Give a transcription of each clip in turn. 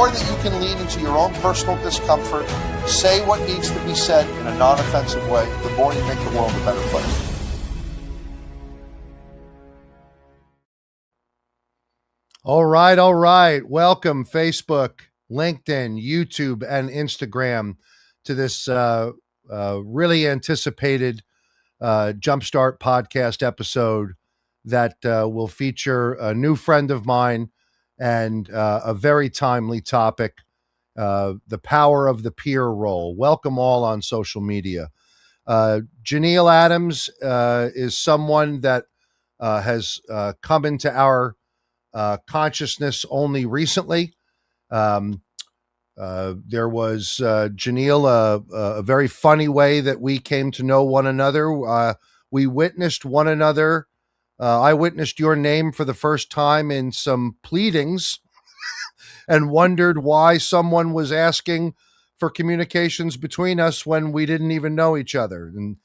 more that you can lean into your own personal discomfort, say what needs to be said in a non-offensive way, the more you make the world a better place. All right. Welcome, Facebook, LinkedIn, YouTube, and Instagram to this really anticipated Jumpstart podcast episode that will feature a new friend of mine and a very timely topic, the power of the peer role. Welcome all on social media. Janeel Adams is someone that has come into our consciousness only recently. There was Janeel, a very funny way that we came to know one another. We witnessed one another. I witnessed your name for the first time in some pleadings and wondered why someone was asking for communications between us when we didn't even know each other. And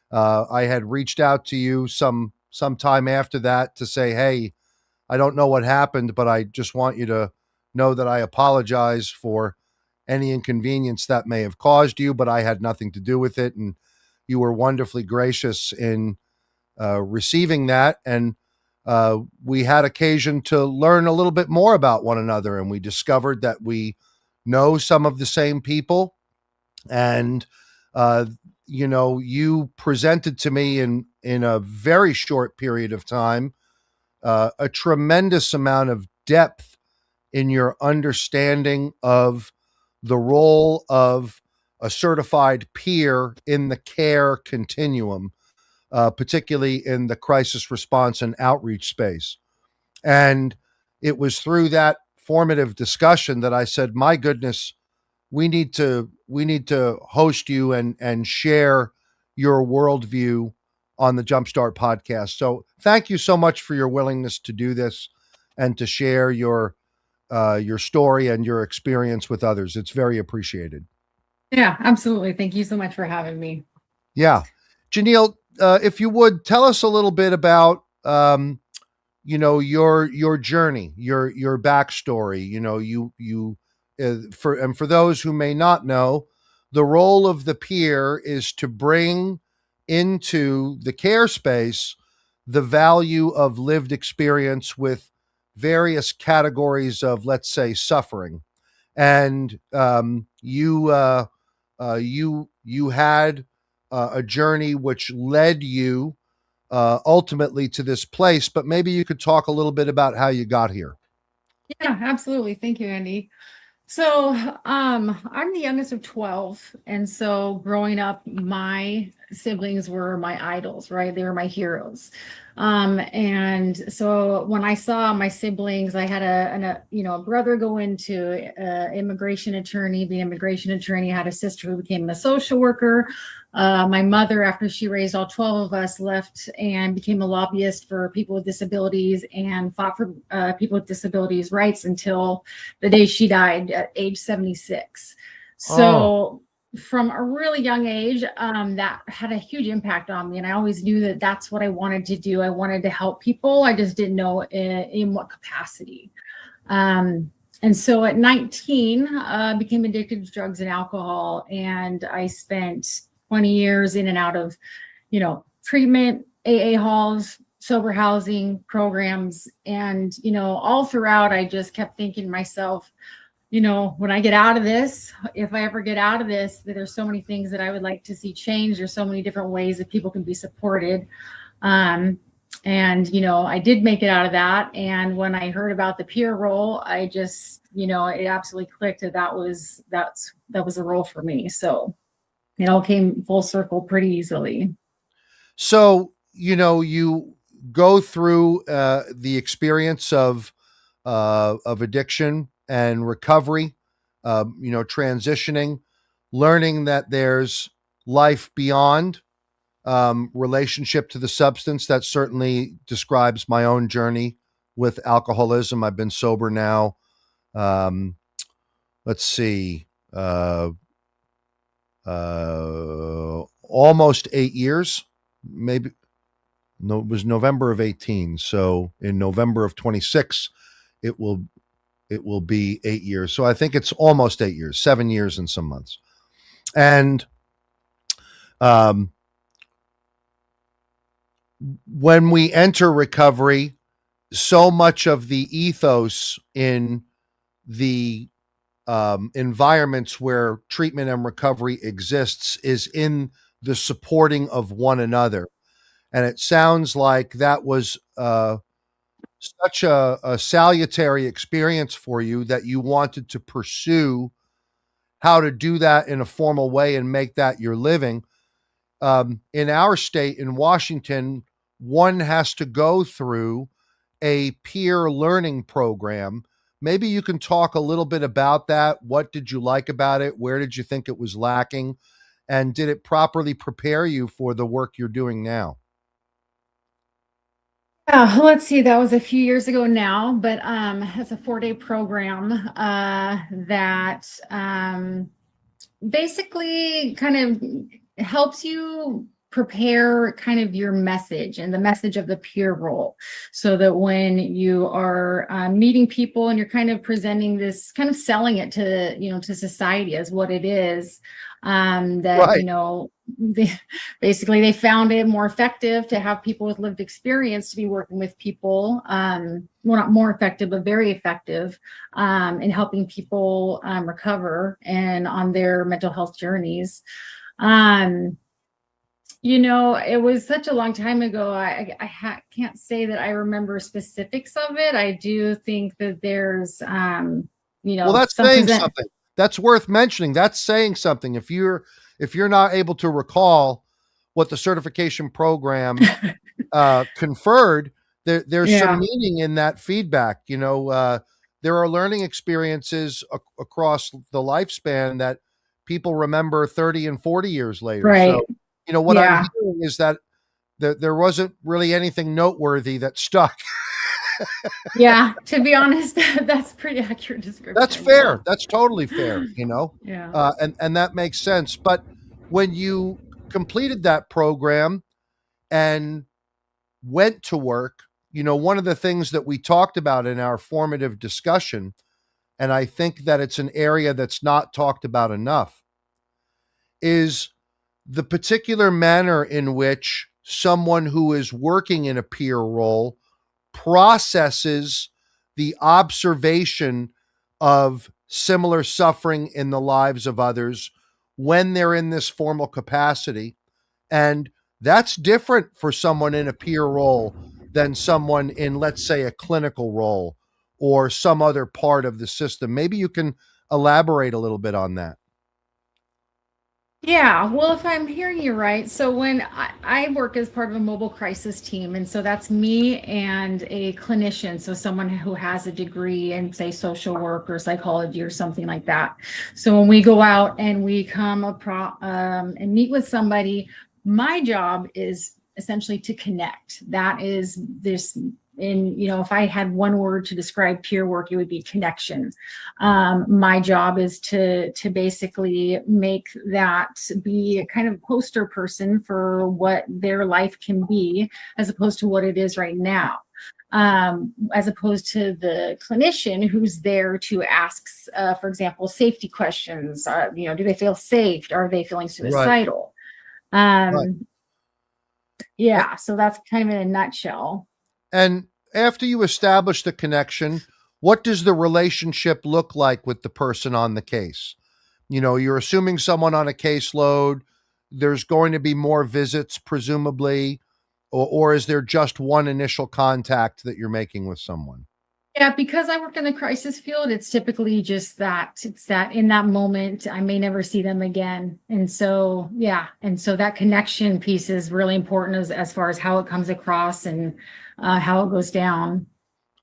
I had reached out to you some time after that to say, hey, I don't know what happened, but I just want you to know that I apologize for any inconvenience that may have caused you, but I had nothing to do with it. And you were wonderfully gracious in receiving that. And we had occasion to learn a little bit more about one another. And we discovered that we know some of the same people. And, you presented to me in a very short period of time a tremendous amount of depth in your understanding of the role of a certified peer in the care continuum, particularly in the crisis response and outreach space. And it was through that formative discussion that I said, my goodness, we need to host you and share your worldview on the Jumpstart podcast. So thank you so much for your willingness to do this and to share your story and your experience with others. It's very appreciated. Yeah, absolutely. Thank you so much for having me. Yeah. Janeel, if you would tell us a little bit about, your journey, your backstory. For those who may not know, the role of the peer is to bring into the care space the value of lived experience with various categories of, let's say, suffering. And you had a journey which led you ultimately to this place, but maybe you could talk a little bit about how you got here. Yeah, absolutely. Thank you, Andy. So, I'm the youngest of 12. And so growing up, my siblings were my idols, right? They were my heroes. And so when I saw my siblings, I had a brother go into immigration attorney, be an immigration attorney. I had a sister who became a social worker. My mother, after she raised all 12 of us, left and became a lobbyist for people with disabilities and fought for people with disabilities rights until the day she died at age 76. So from a really young age, that had a huge impact on me. And I always knew that that's what I wanted to do. I wanted to help people. I just didn't know in what capacity. And so at 19, became addicted to drugs and alcohol. And I spent 20 years in and out of, treatment, AA halls, sober housing programs. And, all throughout, I just kept thinking to myself, when I get out of this, if I ever get out of this, that there's so many things that I would like to see change. There's so many different ways that people can be supported. And, I did make it out of that. And when I heard about the peer role, I just, it absolutely clicked that was a role for me. So it all came full circle pretty easily. So, you go through the experience of addiction and recovery, transitioning, learning that there's life beyond relationship to the substance. That certainly describes my own journey with alcoholism. I've been sober now. Let's see, almost 8 years, maybe. No, it was November of 18. So in November of 26, it will it will be 8 years. So I think it's almost 8 years, 7 years and some months. And um, when we enter recovery, so much of the ethos in the environments where treatment and recovery exists is in the supporting of one another. And it sounds like that was such a salutary experience for you that you wanted to pursue how to do that in a formal way and make that your living. In our state, in Washington, one has to go through a peer learning program. Maybe you can talk a little bit about that. What did you like about it? Where did you think it was lacking? And did it properly prepare you for the work you're doing now? Let's see, that was a few years ago now, but it's a 4-day program that basically kind of helps you prepare kind of your message and the message of the peer role, so that when you are meeting people and you're kind of presenting this, kind of selling it to, to society as what it is, that, Right. basically they found it more effective to have people with lived experience to be working with people, well, not more effective, but very effective, in helping people recover and on their mental health journeys. It was such a long time ago. Can't say that I remember specifics of it. I do think that there's, Well, that's some saying present. something. That's worth mentioning. That's saying something. If you're not able to recall what the certification program conferred, there's some Yeah, meaning in that feedback. There are learning experiences across the lifespan that people remember 30 and 40 years later. right. So, what I'm Yeah, hearing is that there wasn't really anything noteworthy that stuck. yeah. To be honest, that's pretty accurate That's description. Yeah, fair. That's totally fair, yeah. and that makes sense. But when you completed that program and went to work, one of the things that we talked about in our formative discussion, and I think that it's an area that's not talked about enough, is the particular manner in which someone who is working in a peer role processes the observation of similar suffering in the lives of others when they're in this formal capacity. And that's different for someone in a peer role than someone in, let's say, a clinical role or some other part of the system. Maybe you can elaborate a little bit on that. Yeah, well, if I'm hearing you right, so when I work as part of a mobile crisis team, and so that's me and a clinician, so someone who has a degree in, say, social work or psychology or something like that. So when we go out and we and meet with somebody, my job is essentially to connect. That is this. If I had one word to describe peer work, it would be connection. My job is to basically make that be a kind of poster person for what their life can be, as opposed to what it is right now. As opposed to the clinician who's there to ask, for example, safety questions. Do they feel safe? Are they feeling Right. suicidal? Right. Um, yeah, so that's kind of in a nutshell. And after you establish the connection, what does the relationship look like with the person on the case? You're assuming someone on a caseload, there's going to be more visits, presumably, or is there just one initial contact that you're making with someone? Yeah, because I work in the crisis field, it's typically just that. It's that in that moment, I may never see them again. And so, yeah. And so that connection piece is really important as far as how it comes across and how it goes down.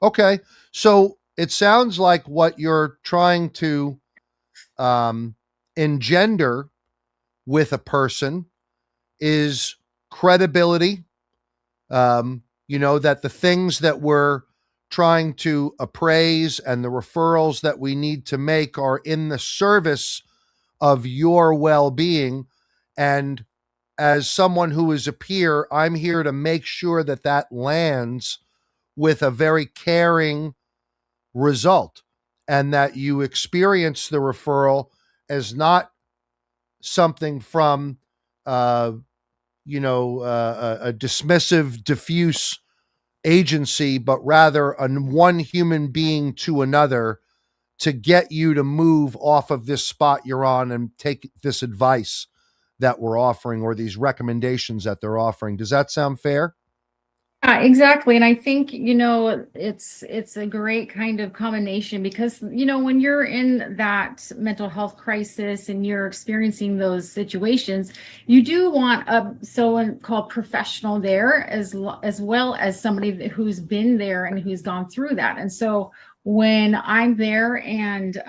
Okay. So it sounds like what you're trying to um, engender with a person is credibility. That the things that we're trying to appraise and the referrals that we need to make are in the service of your well being. And as someone who is a peer, I'm here to make sure that that lands with a very caring result. and that you experience the referral as not something from, uh, a dismissive, diffuse agency, but rather a one human being to another to get you to move off of this spot you're on and take this advice that we're offering or these recommendations that they're offering. Does that sound fair? Yeah, exactly. And I think, it's a great kind of combination because, when you're in that mental health crisis and you're experiencing those situations, you do want a so-called professional there as well as somebody who's been there and who's gone through that. And so when I'm there and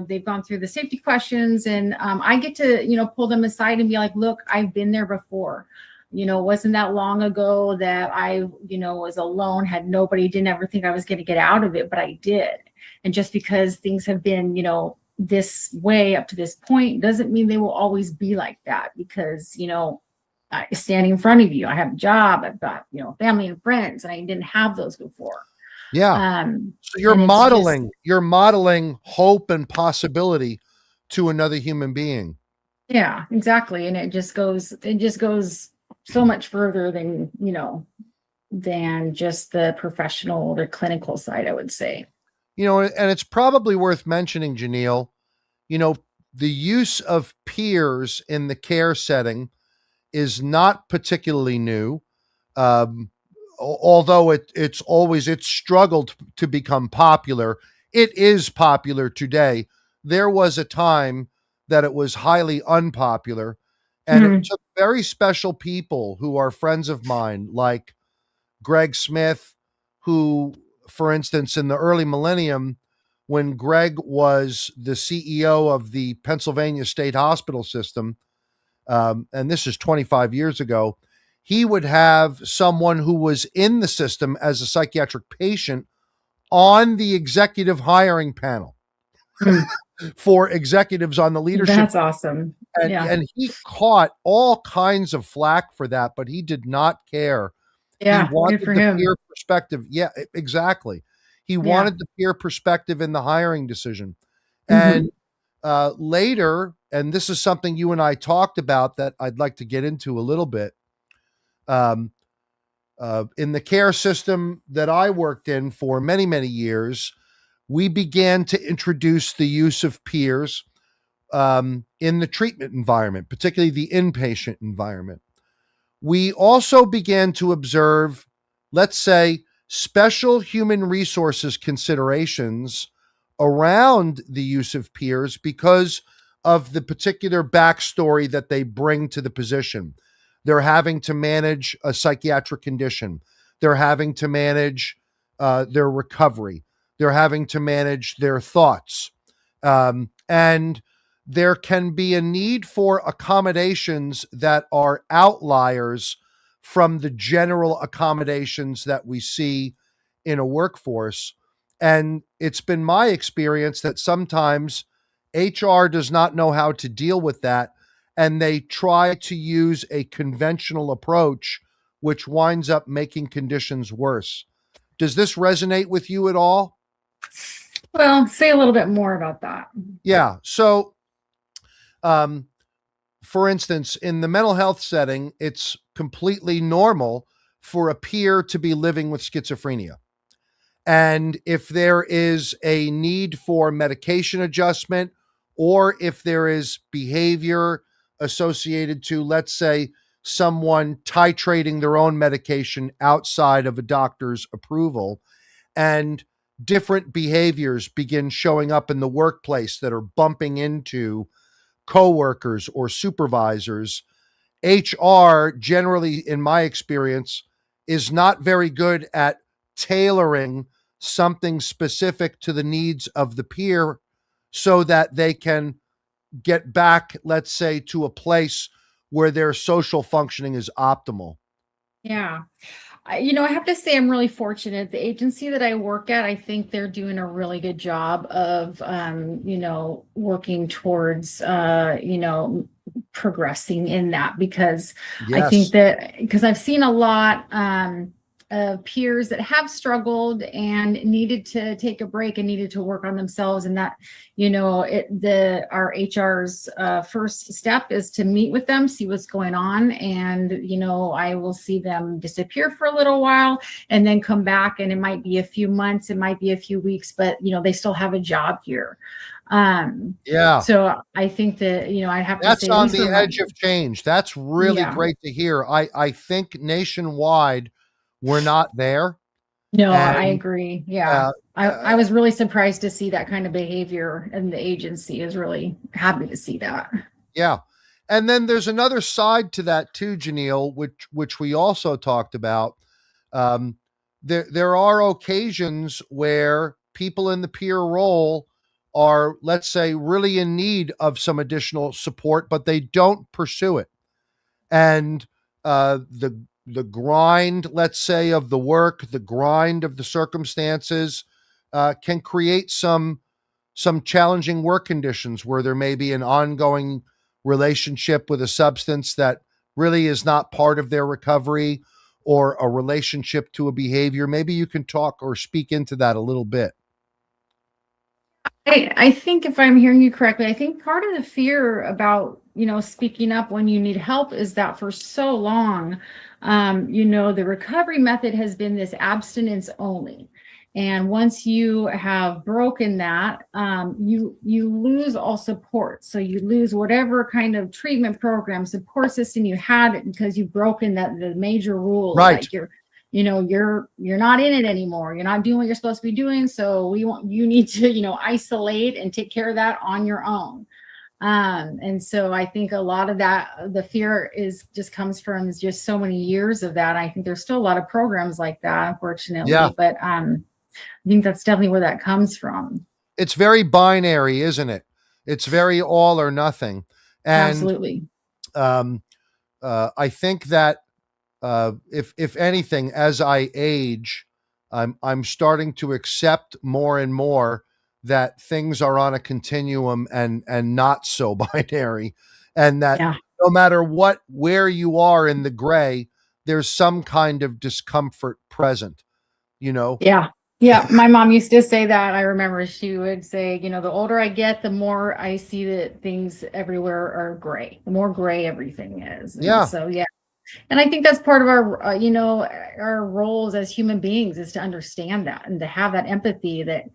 they've gone through the safety questions and I get to, pull them aside and be like, look, I've been there before. It wasn't that long ago that I, was alone, had nobody, didn't ever think I was going to get out of it, but I did. And just because things have been, this way up to this point doesn't mean they will always be like that because, standing in front of you, I have a job, I've got, family and friends, and I didn't have those before. Yeah. So you're And it's just, modeling hope and possibility to another human being. yeah, exactly. And it just goes so much further than, than just the professional or clinical side, I would say. And it's probably worth mentioning, Janeel, you know, the use of peers in the care setting is not particularly new. Although it's struggled to become popular. It is popular today. There was a time that it was highly unpopular, and it Mhm. took very special people who are friends of mine, like Greg Smith, who, for instance, in the early millennium, when Greg was the CEO of the Pennsylvania State Hospital System, and this is 25 years ago, he would have someone who was in the system as a psychiatric patient on the executive hiring panel Mm. for executives on the leadership. That's awesome. And, Yeah. and he caught all kinds of flack for that, but he did not care. He Yeah. Good wanted for the him. peer perspective. Yeah, exactly. He Yeah. wanted the peer perspective in the hiring decision. Hmm. And later, and this is something you and I talked about that I'd like to get into a little bit. Um, in the care system that I worked in for many, many years, we began to introduce the use of peers in the treatment environment, particularly the inpatient environment. We also began to observe, let's say, special human resources considerations around the use of peers because of the particular backstory that they bring to the position. They're having to manage a psychiatric condition, they're having to manage their recovery, they're having to manage their thoughts. And there can be a need for accommodations that are outliers from the general accommodations that we see in a workforce. And it's been my experience that sometimes HR does not know how to deal with that. And they try to use a conventional approach, which winds up making conditions worse. Does this resonate with you at all? Well, say a little bit more about that. Yeah. So, um, for instance, in the mental health setting, it's completely normal for a peer to be living with schizophrenia. And if there is a need for medication adjustment, or if there is behavior associated to, let's say, someone titrating their own medication outside of a doctor's approval, and different behaviors begin showing up in the workplace that are bumping into coworkers or supervisors, HR generally, in my experience, is not very good at tailoring something specific to the needs of the peer so that they can get back, let's say, to a place where their social functioning is optimal. Yeah. I have to say I'm really fortunate. The agency that I work at, I think they're doing a really good job of, working towards, progressing in that because I think Yes. that because I've seen a lot, peers that have struggled and needed to take a break and needed to work on themselves. And that, our HR's first step is to meet with them, see what's going on. And, I will see them disappear for a little while and then come back. And it might be a few months, it might be a few weeks, but, they still have a job here. Yeah. So I think that, I have to That's say, at on least the for my, edge of change. That's really yeah, great to hear. I think nationwide we're not there. no, I And agree. Yeah. uh, I was really surprised to see that kind of behavior, and the agency is really happy to see that. yeah. And then there's another side to that too, Janeel, which we also talked about. Um, there are occasions where people in the peer role are, let's say, really in need of some additional support, but they don't pursue it. And the grind, let's say, of the work, the grind of the circumstances, can create some challenging work conditions where there may be an ongoing relationship with a substance that really is not part of their recovery, or a relationship to a behavior. Maybe you can talk or speak into that a little bit. I think if I'm hearing you correctly, I think part of the fear about, speaking up when you need help is that for so long, the recovery method has been this abstinence only. And once you have broken that, you lose all support. So you lose whatever kind of treatment program, support system you had, because you've broken the major rule, Right. like you're not in it anymore, you're not doing what you're supposed to be doing, so you need to isolate and take care of that on your own. And so I think a lot of that, the fear just comes from just so many years of that. I think there's still a lot of programs like that, Yeah. unfortunately, but I think that's definitely where that comes from. It's very binary, isn't it? It's very all or nothing. And Absolutely. um, I think that if anything, as I age, I'm starting to accept more and more that things are on a continuum and not so binary, and that Yeah. no matter where you are in the gray, there's some kind of discomfort present. You know, Yeah. Yeah. My mom used to say that. I remember she would say, the older I get, the more I see that things everywhere are gray, the more gray everything is. And yeah, so, yeah. And I think that's part of our, our roles as human beings, is to understand that and to have that empathy that,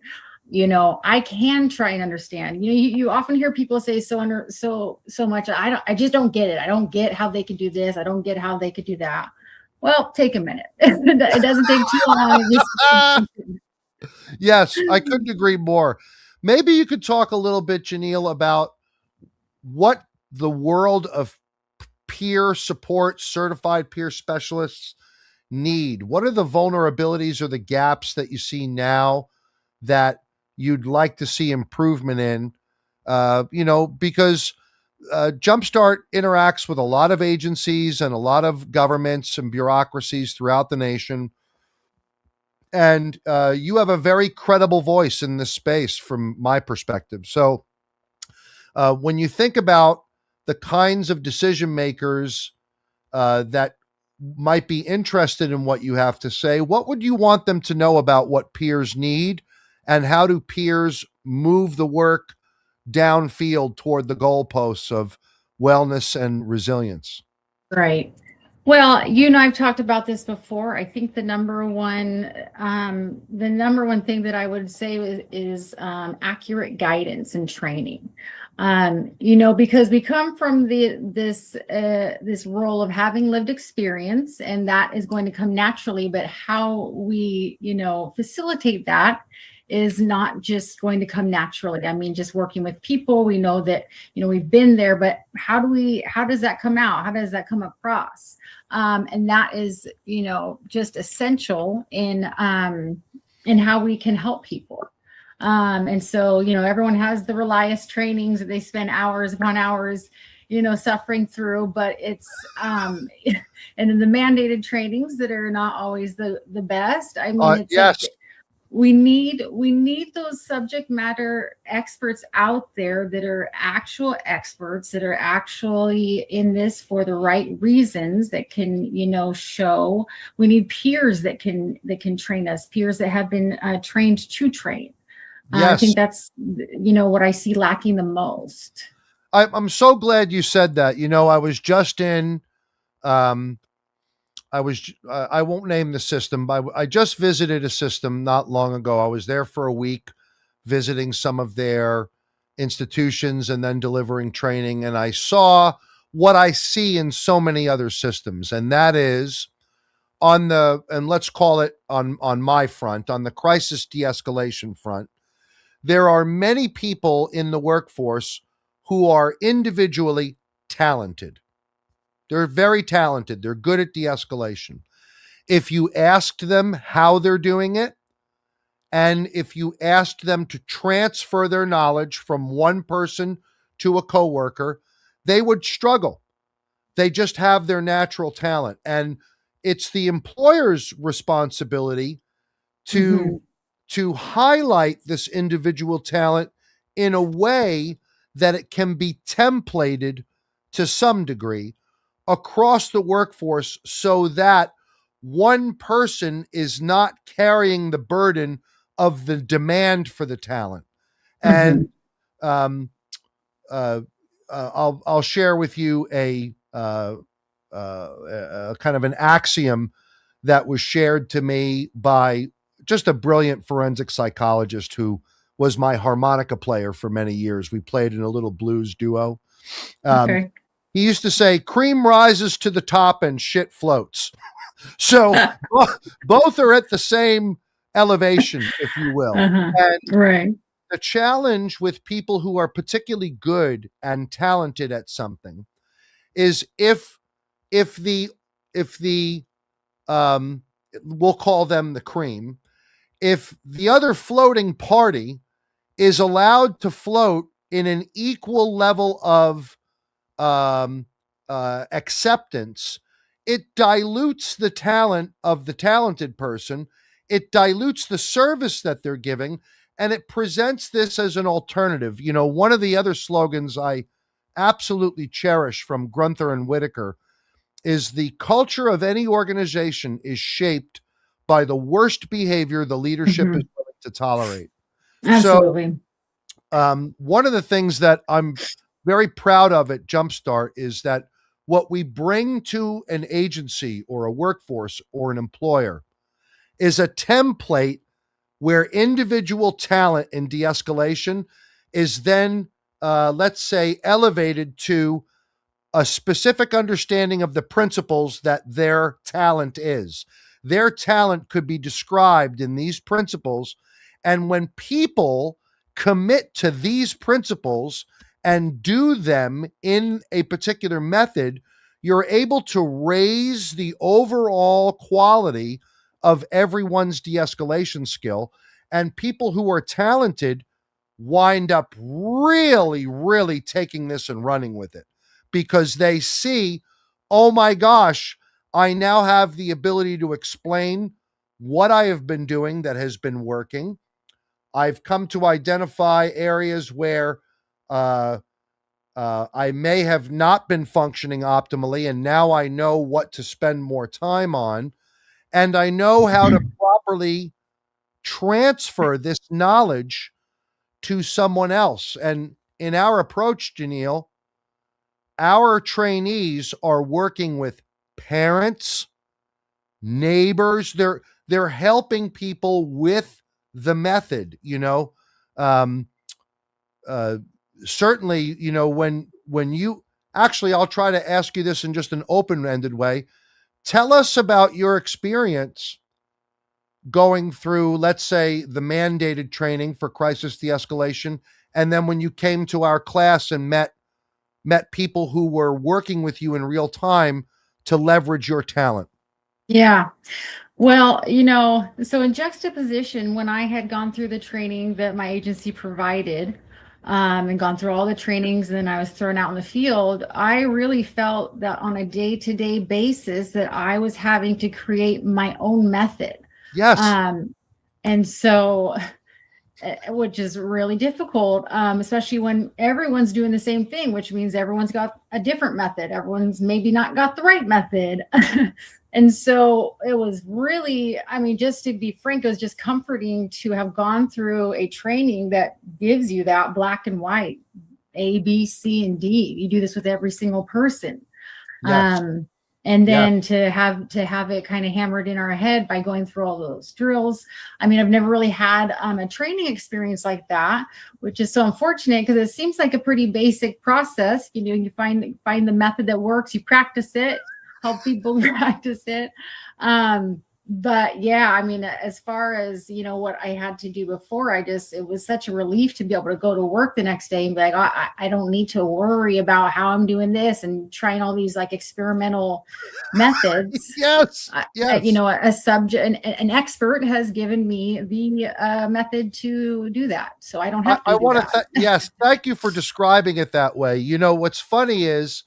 I can try and understand. You often hear people say so much. I just don't get it. I don't get how they could do this. I don't get how they could do that. Well, take a minute. It doesn't take too long. yes, I couldn't agree more. Maybe you could talk a little bit, Janeel, about what the world of peer support, certified peer specialists need. What are the vulnerabilities or the gaps that you see now that you'd like to see improvement in? Because Jumpstart interacts with a lot of agencies and a lot of governments and bureaucracies throughout the nation. And you have a very credible voice in this space from my perspective. So when you think about the kinds of decision makers that might be interested in what you have to say, what would you want them to know about what peers need, and how do peers move the work downfield toward the goalposts of wellness and resilience? Right. Well, I've talked about this before. I think the number one thing that I would say is accurate guidance and training. Because we come from this role of having lived experience, and that is going to come naturally. But how we, facilitate that is not just going to come naturally. I mean, just working with people, we know that, we've been there, but how does that come out? How does that come across? And that is, just essential in how we can help people. And so, everyone has the Relias trainings that they spend hours upon hours, suffering through, but it's, and in the mandated trainings that are not always the best. I mean, it's like, Yes. we need those subject matter experts out there that are actual experts, that are actually in this for the right reasons, that can, show. We need peers that can train us, peers that have been trained to train. I Yes. think that's what I see lacking the most. I'm so glad you said that. I was just in, um, I won't name the system, but I just visited a system not long ago. I was there for a week visiting some of their institutions and then delivering training. And I saw what I see in so many other systems. And that is and let's call it on my front, on the crisis de-escalation front, there are many people in the workforce who are individually talented. They're very talented. They're good at de-escalation. If you asked them how they're doing it, and if you asked them to transfer their knowledge from one person to a coworker, they would struggle. They just have their natural talent. And it's the employer's responsibility Hmm. to to highlight this individual talent in a way that it can be templated to some degree across the workforce so that one person is not carrying the burden of the demand for the talent. And Hmm. um, uh, I'll share with you a kind of an axiom that was shared to me by just a brilliant forensic psychologist who was my harmonica player for many years. We played in a little blues duo. Um, Okay. he used to say, "Cream rises to the top and shit floats." So both are at the same elevation, if you will. Uh-huh. And Right. the challenge with people who are particularly good and talented at something is if the um we'll call them the cream, if the other floating party is allowed to float in an equal level of um, acceptance, it dilutes the talent of the talented person. It dilutes the service that they're giving, and it presents this as an alternative. One of the other slogans I absolutely cherish from Grunther and Whitaker is the culture of any organization is shaped by the worst behavior the leadership is Hmm. willing to tolerate. So, Absolutely. one of the things that I'm very proud of at Jumpstart is that what we bring to an agency or a workforce or an employer is a template where individual talent in de escalation is then, let's say, elevated to a specific understanding of the principles that their talent is. Their talent could be described in these principles. And when people commit to these principles and do them in a particular method, you're able to raise the overall quality of everyone's de escalation skill. And people who are talented wind up really, really taking this and running with it because they see, oh my gosh, I now have the ability to explain what I have been doing that has been working. I've come to identify areas where uh, I may have not been functioning optimally, and now I know what to spend more time on. And I know how to properly transfer this knowledge to someone else. And in our approach, Janeel, our trainees are working with parents, neighbors. They're helping people with the method. Um, uh, Certainly, when you actually, I'll try to ask you this in just an open-ended way. Tell us about your experience going through, let's say, the mandated training for crisis de-escalation, and then when you came to our class and met people who were working with you in real time to leverage your talent. Yeah. Well, so in juxtaposition, when I had gone through the training that my agency provided, and gone through all the trainings, and then I was thrown out in the field, I really felt that on a day-to-day basis that I was having to create my own method. Yes. Um, And so, which is really difficult, especially when everyone's doing the same thing, which means everyone's got a different method. Everyone's maybe not got the right method. And so it was really, I mean, just to be frank, it was just comforting to have gone through a training that gives you that black and white, A, B, C, and D. You do this with every single person. Yes. Um, and Yes. then to have it kind of hammered in our head by going through all those drills. I mean, I've never really had a training experience like that, which is so unfortunate because it seems like a pretty basic process. You know, you find the method that works, you practice it, help people practice it. But yeah, I mean, as far as, what I had to do before, it was such a relief to be able to go to work the next day and be like, I don't need to worry about how I'm doing this and trying all these like experimental methods. Yes. Yes. A subject, an expert has given me the method to do that. So I don't have I to do want that. to, yes, thank you for describing it that way. You know, what's funny is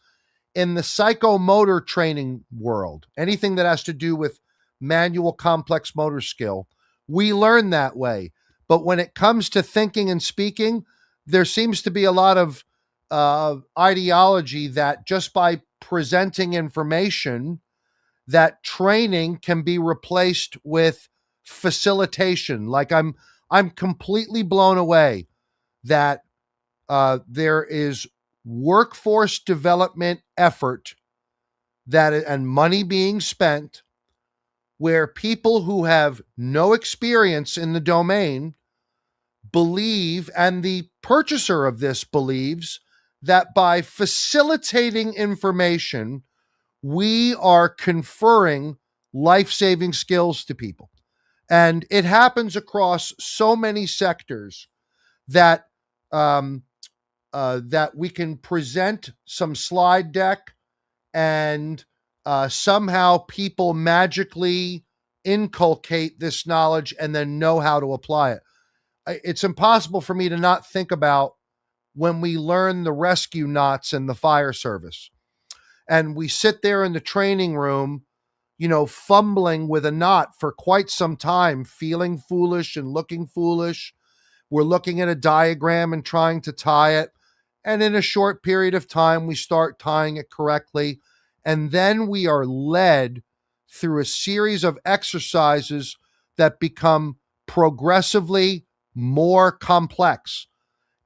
in the psychomotor training world, anything that has to do with manual complex motor skill, we learn that way. But when it comes to thinking and speaking, there seems to be a lot of ideology that just by presenting information, that training can be replaced with facilitation. Like I'm completely blown away that there is workforce development effort that and money being spent where people who have no experience in the domain believe, and the purchaser of this believes, that by facilitating information, we are conferring life-saving skills to people. And it happens across so many sectors that that we can present some slide deck and somehow people magically inculcate this knowledge and then know how to apply it. It's impossible for me to not think about when we learn the rescue knots in the fire service and we sit there in the training room, you know, fumbling with a knot for quite some time, feeling foolish and looking foolish. We're looking at a diagram and trying to tie it. And in a short period of time, we start tying it correctly. And then we are led through a series of exercises that become progressively more complex.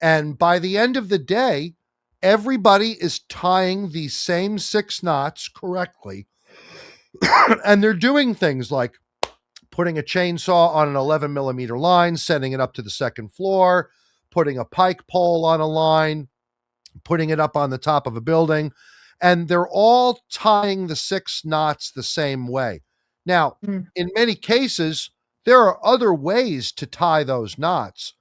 And by the end of the day, everybody is tying these same 6 knots correctly. And they're doing things like putting a chainsaw on an 11 millimeter line, sending it up to the second floor, putting a pike pole on a line, putting it up on the top of a building. And they're all tying the 6 knots the same way. Now, Mm, in many cases, there are other ways to tie those knots.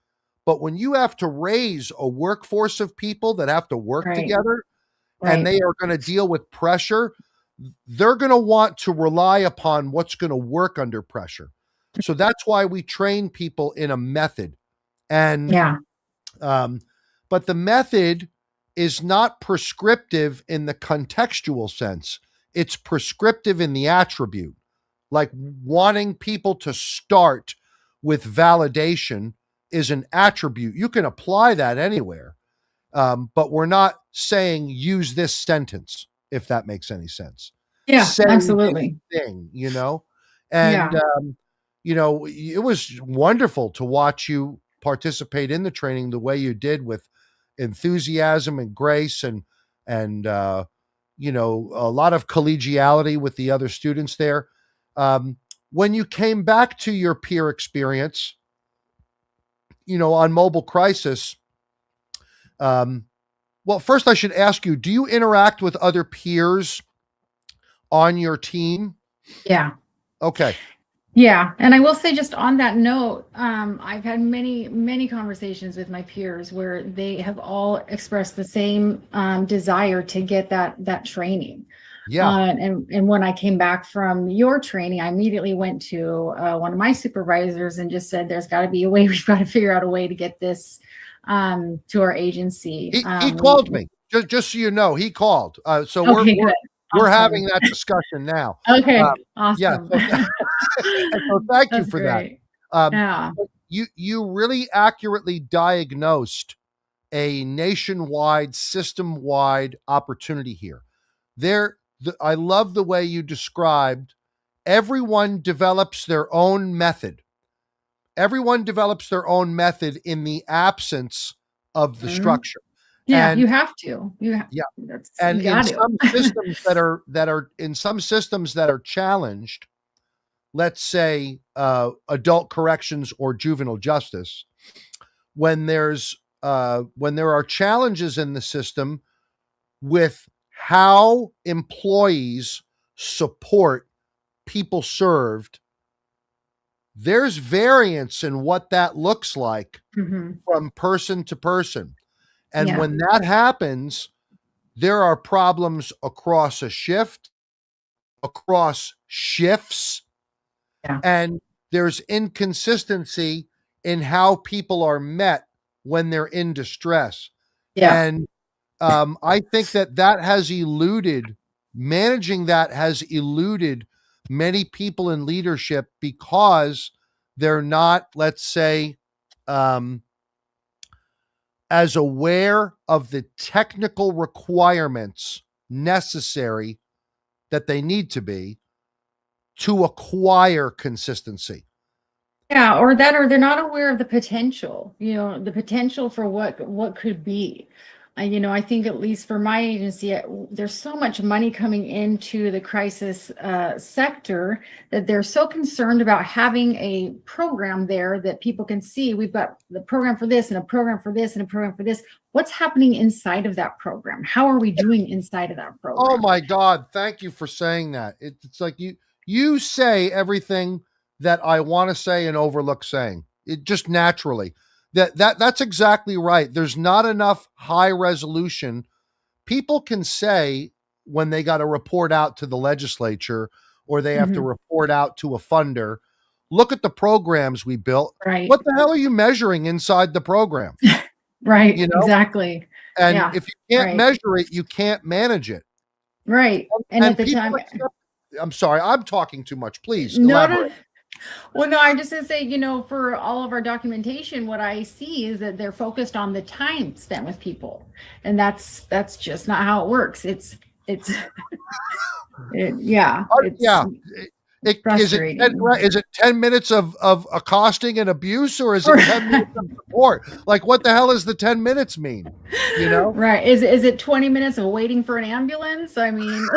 But when you have to raise a workforce of people that have to work right, together and right. they are going to deal with pressure, they're going to want to rely upon what's going to work under pressure. So that's why we train people in a method. And, Yeah, um, but the method is not prescriptive in the contextual sense, it's prescriptive in the attribute, like wanting people to start with validation is an attribute. You can apply that anywhere. But we're not saying use this sentence, if that makes any sense. yeah, Say this absolutely. thing, you know? And, Yeah. you know, it was wonderful to watch you participate in the training the way you did with enthusiasm and grace and, you know, a lot of collegiality with the other students there. Um, when you came back to your peer experience, you know, on Mobile Crisis, um, well, first I should ask you, do you interact with other peers on your team? Yeah. Okay. Yeah, and I will say just on that note, I've had many conversations with my peers where they have all expressed the same desire to get that training. Yeah. And when I came back from your training, I immediately went to one of my supervisors and just said, "There's got to be a way. We've got to figure out a way to get this to our agency." He called me. Just so you know, he called. So we're Okay, we're good, we're awesome. having that discussion now. Okay, Yeah. awesome. So, and so thank you That's for that. great. Um, Yeah. but you really accurately diagnosed a nationwide, system-wide opportunity here. I love the way you described everyone develops their own method. Everyone develops their own method in the absence of the Mhm. structure. Yeah, And you have to. yeah, That's and you in got to. some systems that are challenged, let's say adult corrections or juvenile justice, when there are challenges in the system with how employees support people served, there's variance in what that looks like Mhm. from person to person. And Yeah. when that happens, there are problems across a shift, across shifts, Yeah. and there's inconsistency in how people are met when they're in distress. Yeah. And I think that has eluded, managing that has eluded many people in leadership because they're not, let's say, um, as aware of the technical requirements necessary that they need to be to acquire consistency. Yeah, or that, or they're not aware of the potential, the potential for what could be. I think at least for my agency, there's so much money coming into the crisis sector that they're so concerned about having a program there that people can see. We've got the program for this and a program for this and a program for this. What's happening inside of that program? How are we doing inside of that Oh program? my God! Thank you for saying that. It's like you say everything that I want to say and overlook saying. It just naturally. That's exactly right. There's not enough high resolution. People can say when they got to report out to the legislature or they have to Mhm. report out to a funder, look at the programs we built. Right. What the hell are you measuring inside the program? Right. You know, Exactly. and Yeah. if you can't Right. measure it, you can't manage it. Right. And at And the people time, accept. I'm sorry, I'm talking too much. Please no, no. elaborate. Well, no, I'm just gonna say, for all of our documentation, what I see is that they're focused on the time spent with people, and that's just not how it works. It's yeah, it's Yeah. Is it 10, frustrating. right, is it 10 minutes of accosting and abuse, or is Or it 10 minutes of support? Like, what the hell does the 10 minutes mean? You know? right? Is it 20 minutes of waiting for an ambulance? I mean,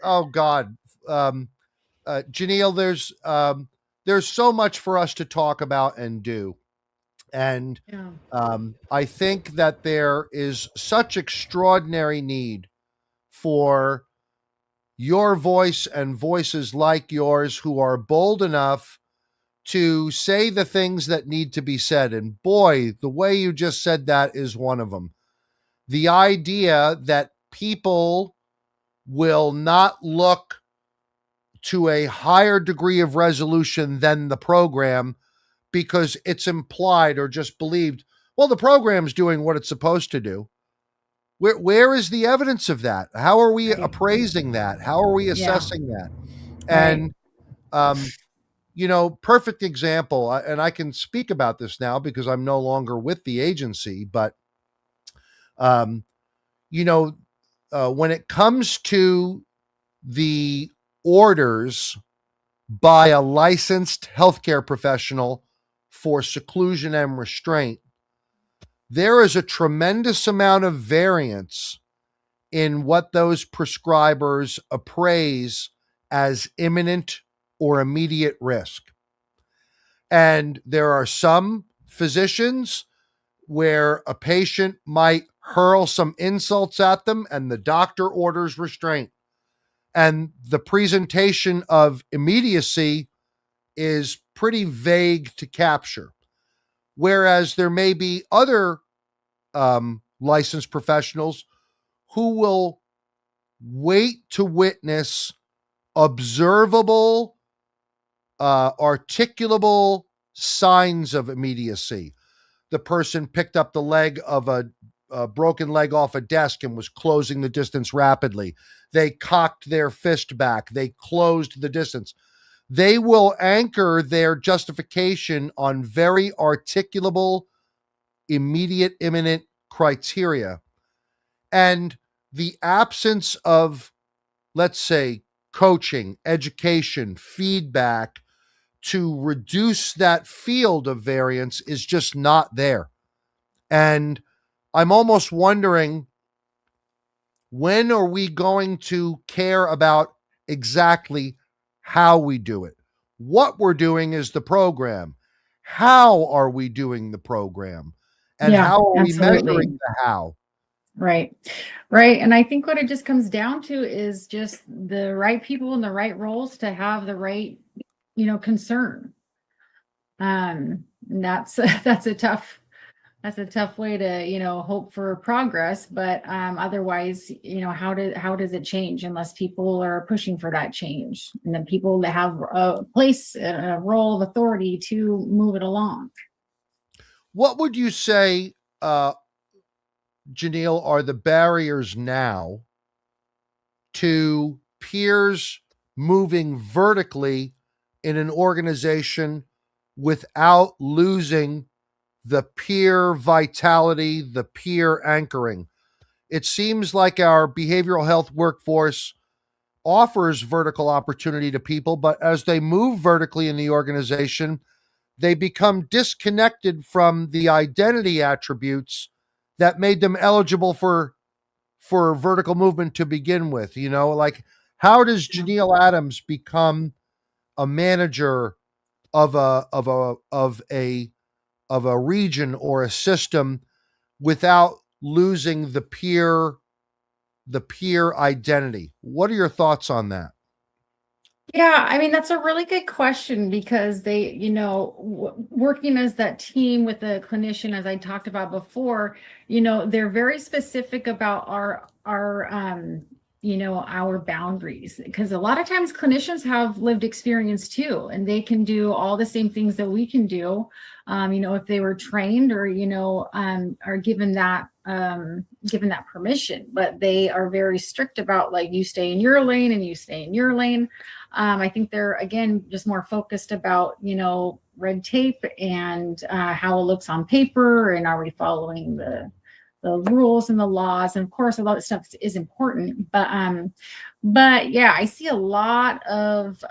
Oh God. Um, Janeel, there's so much for us to talk about and do. And yeah, I think that there is such extraordinary need for your voice and voices like yours who are bold enough to say the things that need to be said. And boy, the way you just said that is one of them. The idea that people will not look to a higher degree of resolution than the program because it's implied or just believed, well, the program's doing what it's supposed to do. Where is the evidence of that? How are we right, appraising that? How are we yeah, assessing that? right, And um, perfect example, and I can speak about this now because I'm no longer with the agency, but um, you know, when it comes to the orders by a licensed healthcare professional for seclusion and restraint, there is a tremendous amount of variance in what those prescribers appraise as imminent or immediate risk. And there are some physicians where a patient might hurl some insults at them and the doctor orders restraint. And the presentation of immediacy is pretty vague to capture. Whereas there may be other licensed professionals who will wait to witness observable, articulable signs of immediacy. The person picked up the leg of a broken leg off a desk and was closing the distance rapidly. They cocked their fist back. They closed the distance. they will anchor their justification on very articulable, immediate, imminent criteria. And the absence of, let's say, coaching, education, feedback to reduce that field of variance is just not there. And I'm almost wondering, when are we going to care about exactly how we do it? What we're doing is the program. How are we doing the program? And Yeah, how are we absolutely. measuring the how? Right. Right. And I think what it just comes down to is just the right people in the right roles to have the right, concern. And that's that's a tough way to, hope for progress, but otherwise, how does it change unless people are pushing for that change and then people that have a place, a role of authority to move it along. What would you say, Janeel, are the barriers now to peers moving vertically in an organization without losing the peer vitality, the peer anchoring? It seems like our behavioral health workforce offers vertical opportunity to people, but as they move vertically in the organization, they become disconnected from the identity attributes that made them eligible for vertical movement to begin with. Like, how does Yeah. Janeel Adams become a manager of a region or a system without losing the peer identity? What are your thoughts on that? Yeah, I mean, that's a really good question because they, working as that team with the clinician, as I talked about before, they're very specific about our boundaries because a lot of times clinicians have lived experience too, and they can do all the same things that we can do, if they were trained or, are given that permission, but they are very strict about like you stay in your lane and you stay in your lane. I think they're, again, just more focused about, red tape and how it looks on paper and are we following the rules and the laws. And of course, a lot of stuff is important, but yeah, I see a lot of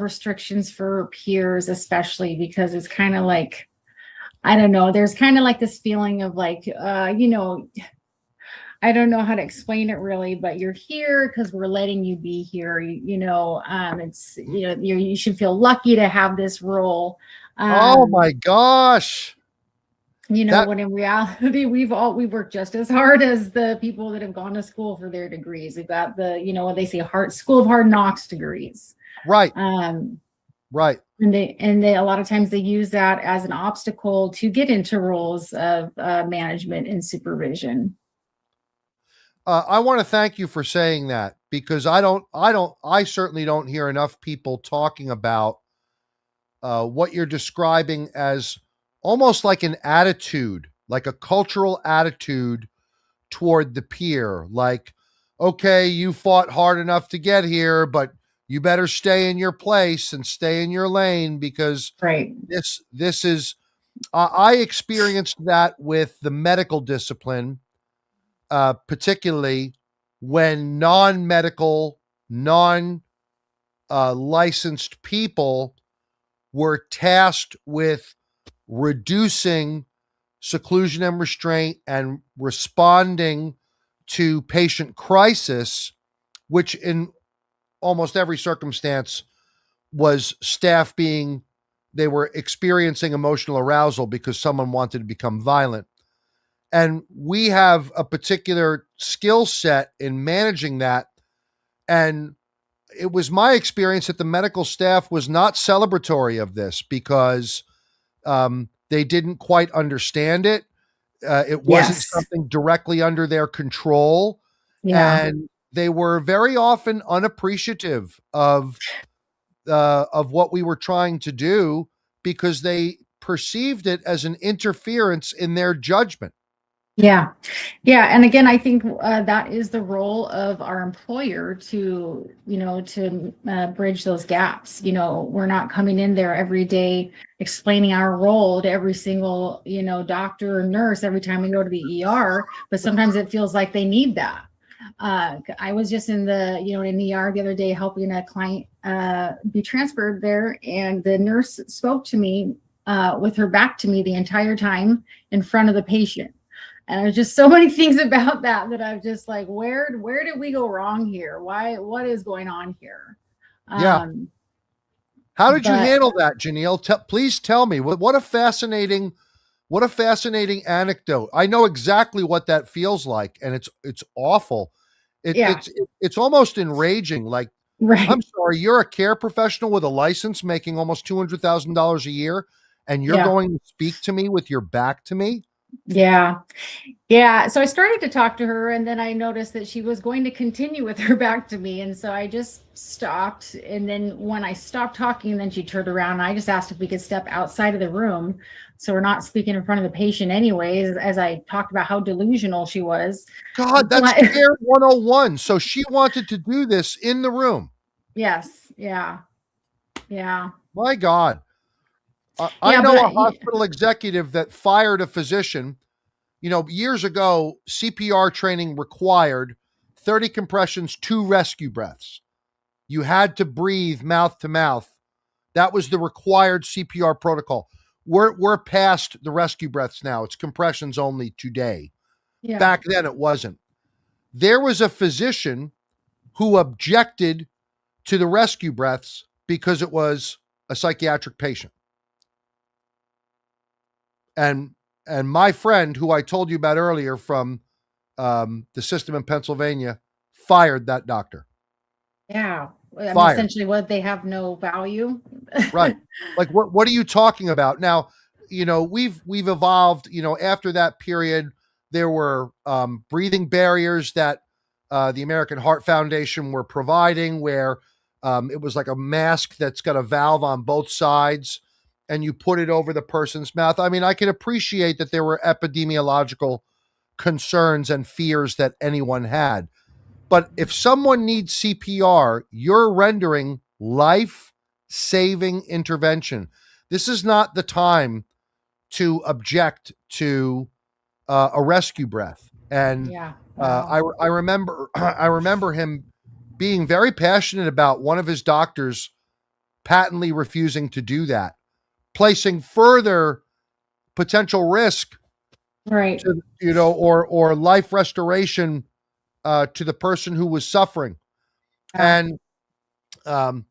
restrictions for peers, especially because it's kind of like, I don't know, there's kind of like this feeling of like, I don't know how to explain it really, but you're here because we're letting you be here. It's, you should feel lucky to have this role. Oh Um, my gosh. That when in reality, we've worked just as hard as the people that have gone to school for their degrees. We've got what they say, school of hard knocks degrees. right, Um, right. and they a lot of times they use that as an obstacle to get into roles of management and supervision. I want to thank you for saying that, because I certainly don't hear enough people talking about what you're describing as almost like an attitude, like a cultural attitude toward the peer. Like, okay, you fought hard enough to get here, but you better stay in your place and stay in your lane, because Right. this is. I experienced that with the medical discipline, particularly when non-medical, non-licensed people were tasked with reducing seclusion and restraint and responding to patient crisis, which in almost every circumstance was staff being, they were experiencing emotional arousal because someone wanted to become violent. And we have a particular skill set in managing that. And it was my experience that the medical staff was not celebratory of this, because they didn't quite understand it. It wasn't Yes. something directly under their control. Yeah. And they were very often unappreciative of what we were trying to do, because they perceived it as an interference in their judgment. Yeah. Yeah. And again, I think that is the role of our employer to, to bridge those gaps. We're not coming in there every day explaining our role to every single, doctor or nurse every time we go to the ER, but sometimes it feels like they need that. I was just in in ER the other day helping a client be transferred there, and the nurse spoke to me with her back to me the entire time in front of the patient. And there's just so many things about that I'm just like, where did we go wrong here? What is going on here? Yeah. Um, How did you but handle that, Janelle? Please tell me. What a fascinating anecdote. I know exactly what that feels like, and it's awful. It, yeah, it's it's almost enraging. Like, I'm right. sorry, you're a care professional with a license making almost $200,000 a year, and you're Yeah, going to speak to me with your back to me? yeah. Yeah, so I started to talk to her, and then I noticed that she was going to continue with her back to me. And so I just stopped. And then when I stopped talking, then she turned around and I just asked if we could step outside of the room. So we're not speaking in front of the patient, anyways, as I talked about how delusional she was. God, that's But care 101. So she wanted to do this in the room. yes, yeah, yeah, My God. I yeah. know But a hospital executive that fired a physician. Years ago, CPR training required 30 compressions, 2 rescue breaths. You had to breathe mouth to mouth. That was the required CPR protocol. We're past the rescue breaths now. It's compressions only today. yeah, Back then, it wasn't. There was a physician who objected to the rescue breaths because it was a psychiatric patient. And and my friend, who I told you about earlier from the system in Pennsylvania, fired that doctor. yeah. I mean, Fired. essentially, what they have no value. Right. Like, what are you talking about? Now, we've evolved, after that period, there were breathing barriers that the American Heart Foundation were providing, where it was like a mask that's got a valve on both sides and you put it over the person's mouth. I mean, I can appreciate that there were epidemiological concerns and fears that anyone had. But if someone needs CPR, you're rendering life saving intervention. This is not the time to object to a rescue breath. And Yeah, wow. I remember I remember him being very passionate about one of his doctors patently refusing to do that, placing further potential risk Right. to or life restoration to the person who was suffering. Yeah, And um,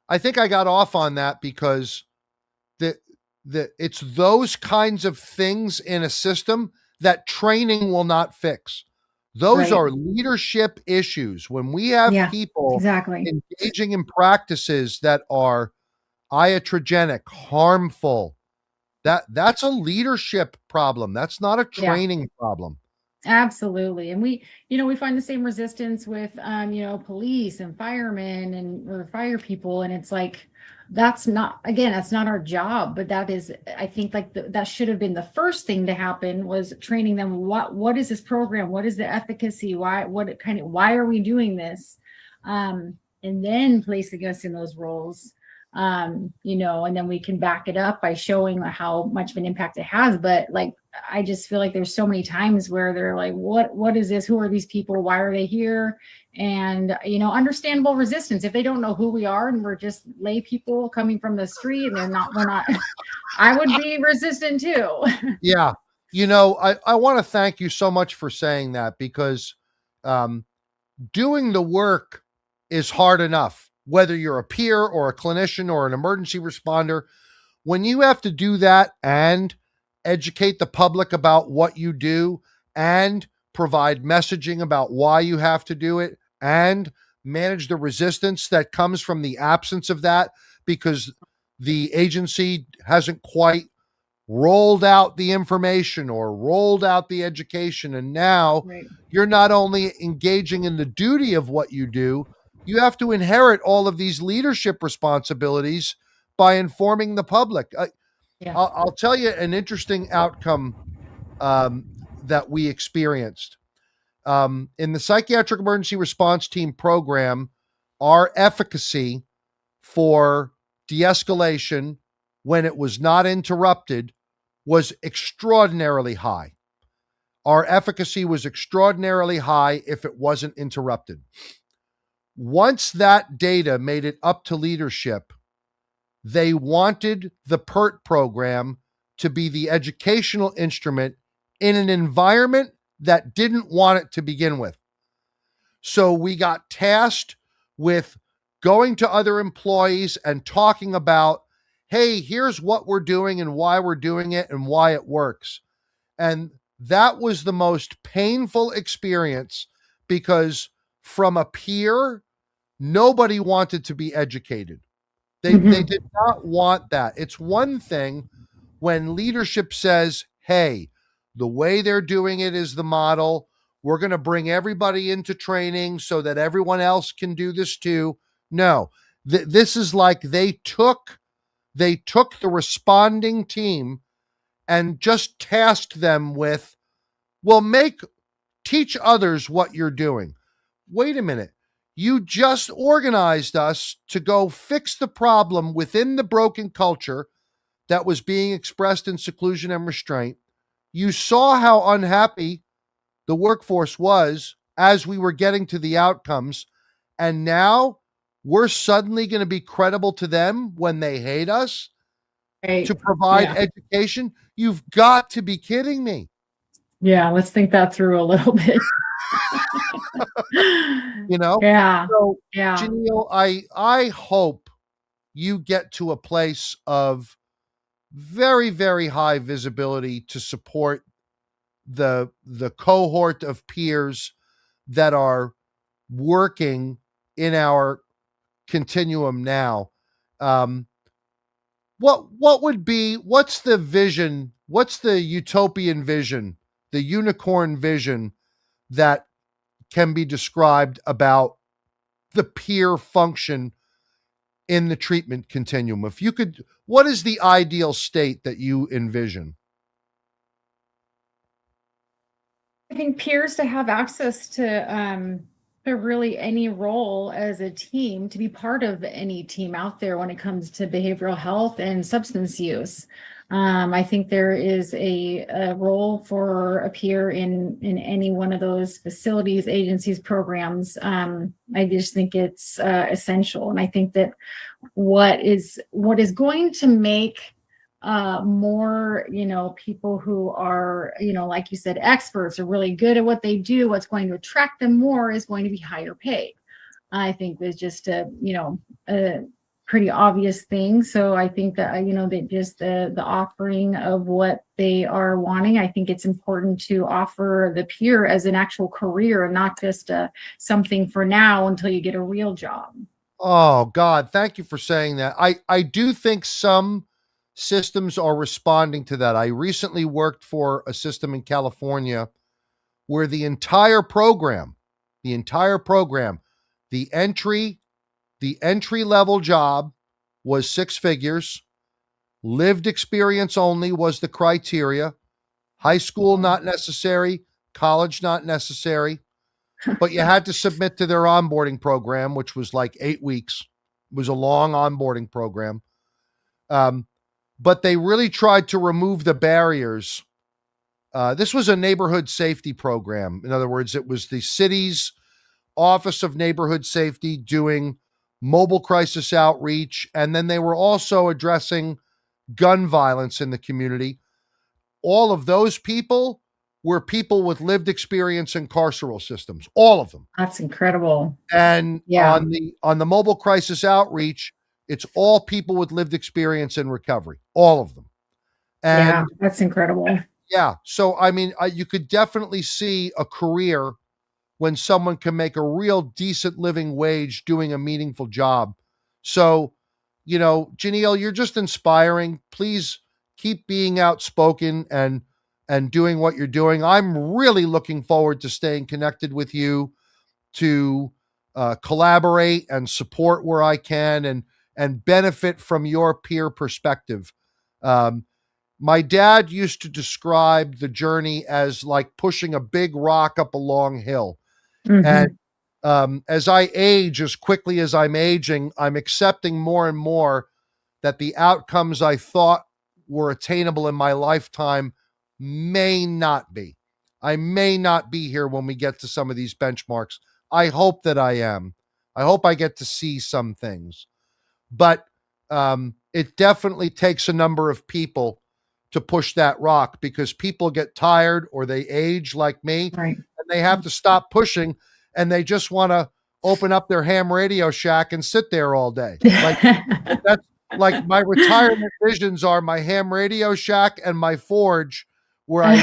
I think I got off on that because the it's those kinds of things in a system that training will not fix. Those right. are leadership issues. When we have Yeah, people exactly. engaging in practices that are iatrogenic, harmful, that's a leadership problem. That's not a Yeah. training problem. Absolutely. And we find the same resistance with, police and firemen or fire people. And it's like, that's not our job, but that is, I think like that should have been the first thing to happen was training them. What is this program? What is the efficacy? Why are we doing this? And then placing us in those roles, and then we can back it up by showing how much of an impact it has. But like, I just feel like there's so many times where they're like, what is this? Who are these people? Why are they here? And understandable resistance if they don't know who we are and we're just lay people coming from the street and we're not I would be resistant too. Yeah. I want to thank you so much for saying that because um, doing the work is hard enough, whether you're a peer or a clinician or an emergency responder. When you have to do that and educate the public about what you do and provide messaging about why you have to do it and manage the resistance that comes from the absence of that because the agency hasn't quite rolled out the information or rolled out the education. And now Right. you're not only engaging in the duty of what you do, you have to inherit all of these leadership responsibilities by informing the public. Yeah. I'll tell you an interesting outcome that we experienced. In the psychiatric emergency response team program, our efficacy for de-escalation when it was not interrupted was extraordinarily high. Our efficacy was extraordinarily high if it wasn't interrupted. Once that data made it up to leadership, they wanted the PERT program to be the educational instrument in an environment that didn't want it to begin with. So we got tasked with going to other employees and talking about, hey, here's what we're doing and why we're doing it and why it works. And that was the most painful experience because from a peer, nobody wanted to be educated. They Mhm. did not want that. It's one thing when leadership says, hey, the way they're doing it is the model. We're going to bring everybody into training so that everyone else can do this too. No, this is like they took the responding team and just tasked them with, well, teach others what you're doing. Wait a minute. You just organized us to go fix the problem within the broken culture that was being expressed in seclusion and restraint. You saw how unhappy the workforce was as we were getting to the outcomes. And now we're suddenly going to be credible to them when they hate us to Right. provide Yeah. education. You've got to be kidding me. Yeah. Let's think that through a little bit. You know? Yeah. So, Yeah. Janeel, I hope you get to a place of very, very high visibility to support the cohort of peers that are working in our continuum now. Um, what's the vision? What's the utopian vision, the unicorn vision that can be described about the peer function in the treatment continuum? If you could, what is the ideal state that you envision? I think peers to have access to really any role as a team, to be part of any team out there when it comes to behavioral health and substance use. I think there is a role for a peer in any one of those facilities, agencies, programs. I just think it's essential, and I think that what is going to make more, people who are, like you said, experts are really good at what they do. What's going to attract them more is going to be higher pay. I think there's just a pretty obvious thing. So I think that, that just the offering of what they are wanting, I think it's important to offer the peer as an actual career and not just something for now until you get a real job. Oh God, thank you for saying that. I do think some systems are responding to that. I recently worked for a system in California where the entire program, the entry the entry level job was six figures, lived experience only was the criteria, high school Oh, not necessary, college not necessary, but you had to submit to their onboarding program, which was like 8 weeks. It was a long onboarding program. Um, but they really tried to remove the barriers. This was a neighborhood safety program. In other words, it was the city's Office of Neighborhood Safety doing mobile crisis outreach. And then they were also addressing gun violence in the community. All of those people were people with lived experience in carceral systems, all of them. that's incredible. And Yeah. on the mobile crisis outreach, it's all people with lived experience in recovery, all of them. Yeah. And That's incredible. yeah, so I mean, you could definitely see a career when someone can make a real decent living wage doing a meaningful job. So, Janeel, you're just inspiring. Please keep being outspoken and doing what you're doing. I'm really looking forward to staying connected with you to collaborate and support where I can and benefit from your peer perspective. Um, My dad used to describe the journey as like pushing a big rock up a long hill. And Hmm. as I age, as quickly as I'm aging, I'm accepting more and more that the outcomes I thought were attainable in my lifetime may not be. I may not be here when we get to some of these benchmarks. I hope that I am. I hope I get to see some things. But it definitely takes a number of people to push that rock, because people get tired or they age like me Right. and they have to stop pushing, and they just want to open up their ham Radio Shack and sit there all day. Like that's like my retirement visions are my ham Radio Shack and my forge where I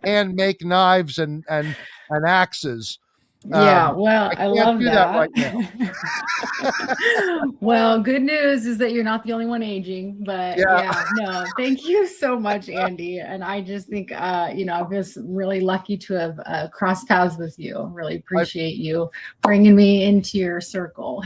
hand make knives and axes. Yeah, well, I I can't love do that that. right now. Well, good news is that you're not the only one aging, but Yeah, yeah, no, thank you so much, Andy. And I just think, I'm just really lucky to have crossed paths with you. Really I appreciate you bringing me into your circle.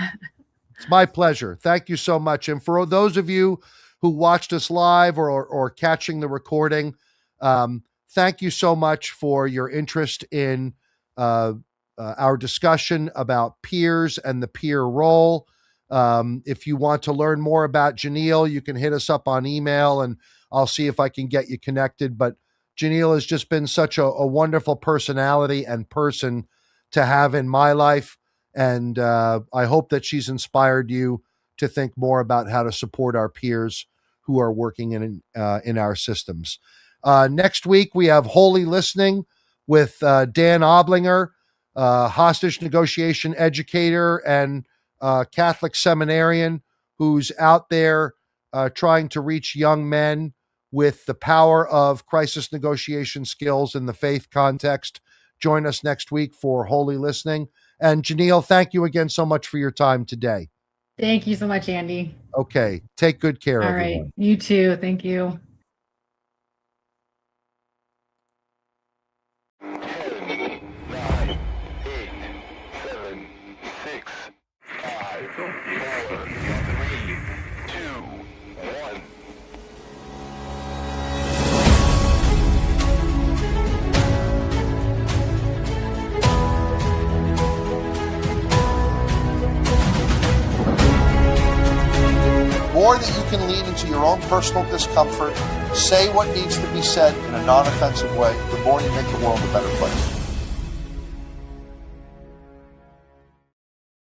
It's my pleasure. Thank you so much. And for those of you who watched us live or catching the recording, thank you so much for your interest in uh, our discussion about peers and the peer role. If you want to learn more about Janeel, you can hit us up on email and I'll see if I can get you connected. But Janeel has just been such a wonderful personality and person to have in my life. And I hope that she's inspired you to think more about how to support our peers who are working in our systems. Next week, we have Holy Listening with Dan Oblinger, hostage negotiation educator and Catholic seminarian who's out there trying to reach young men with the power of crisis negotiation skills in the faith context. Join us next week for Holy Listening. And Janeel, thank you again so much for your time today. Thank you so much, Andy. Okay, take good care, All right, everyone. you too. Thank you. 10, 9, 8, 7, 6, 5, 4, 3, 2, 1. More that you can lean into your own personal discomfort, say what needs to be said in a non-offensive way, the more you make the world a better place.